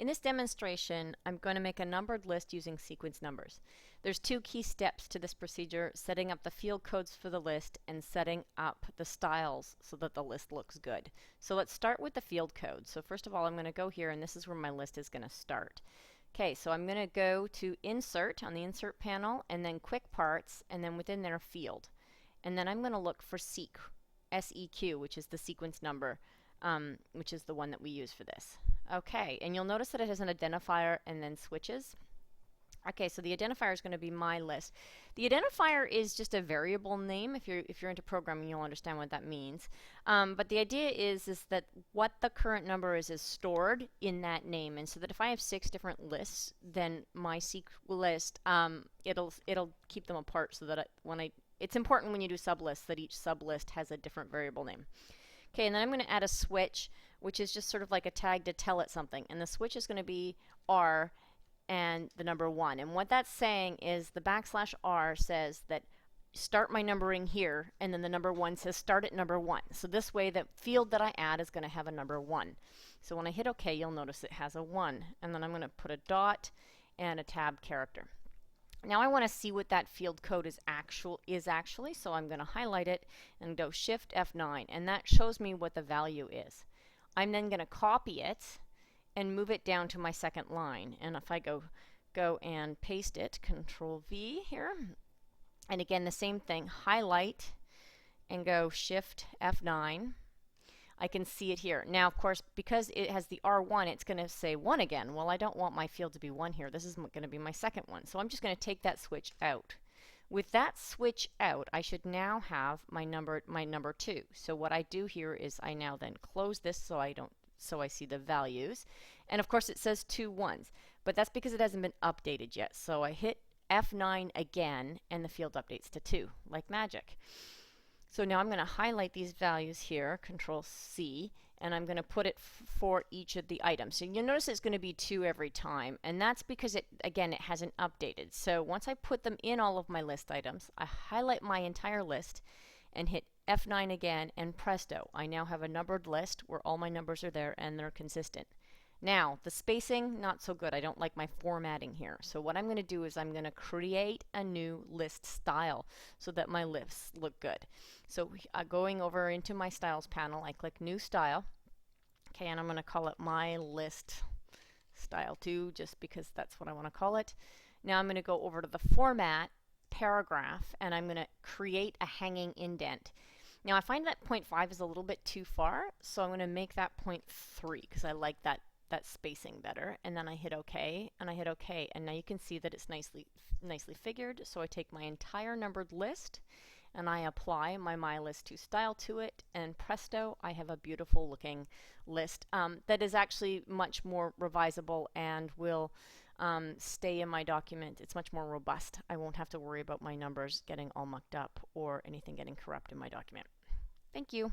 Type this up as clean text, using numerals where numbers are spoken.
In this demonstration, I'm going to make a numbered list using sequence numbers. There's two key steps to this procedure: setting up the field codes for the list and setting up the styles so that the list looks good. So let's start with the field code. So first of all, I'm going to go here, and this is where my list is going to start. Okay, so I'm going to go to Insert on the Insert panel, and then Quick Parts, and then within there Field. And then I'm going to look for SEQ, S-E-Q, which is the sequence number, which is the one that we use for this. Okay, and you'll notice that it has an identifier and then switches. Okay, so the identifier is going to be my list. The identifier is just a variable name. If you're into programming, you'll understand what that means. But the idea is that what the current number is stored in that name. And so that if I have 6 different lists, then my SEQ list, it'll keep them apart so that it's important when you do sublists that each sublist has a different variable name. Okay, and then I'm going to add a switch, which is just sort of like a tag to tell it something. And the switch is going to be R and the number 1. And what that's saying is the \R says that start my numbering here, and then the number 1 says start at number 1. So this way the field that I add is going to have a number 1. So when I hit OK, you'll notice it has a 1. And then I'm going to put a dot and a tab character. Now I want to see what that field code is actually, so I'm going to highlight it and go Shift F9, and that shows me what the value is. I'm then going to copy it and move it down to my second line. And if I go and paste it, Control V here, and again the same thing, highlight and go Shift F9. I can see it here. Now, of course, because it has the R1, it's going to say 1 again. Well, I don't want my field to be 1 here. This is going to be my second one. So I'm just going to take that switch out. With that switch out, I should now have my number 2. So what I do here is I now then close this so I see the values. And of course, it says 2 1s, but that's because it hasn't been updated yet. So I hit F9 again, and the field updates to 2, like magic. So now I'm going to highlight these values here, Control C, and I'm going to put it for each of the items. So you'll notice it's going to be 2 every time, and that's because it hasn't updated. So once I put them in all of my list items, I highlight my entire list and hit F9 again, and presto, I now have a numbered list where all my numbers are there and they're consistent. Now, the spacing, not so good. I don't like my formatting here. So what I'm going to do is I'm going to create a new list style so that my lists look good. So going over into my styles panel, I click New Style. Okay, and I'm going to call it My List Style 2, just because that's what I want to call it. Now I'm going to go over to the Format, Paragraph, and I'm going to create a hanging indent. Now I find that 0.5 is a little bit too far, so I'm going to make that 0.3 because I like that spacing better. And then I hit OK, and I hit OK, and now you can see that it's nicely figured. So I take my entire numbered list and I apply my list to style to it, and presto, I have a beautiful looking list that is actually much more revisable and will stay in my document. It's much more robust. I won't have to worry about my numbers getting all mucked up or anything getting corrupt in my document. Thank you.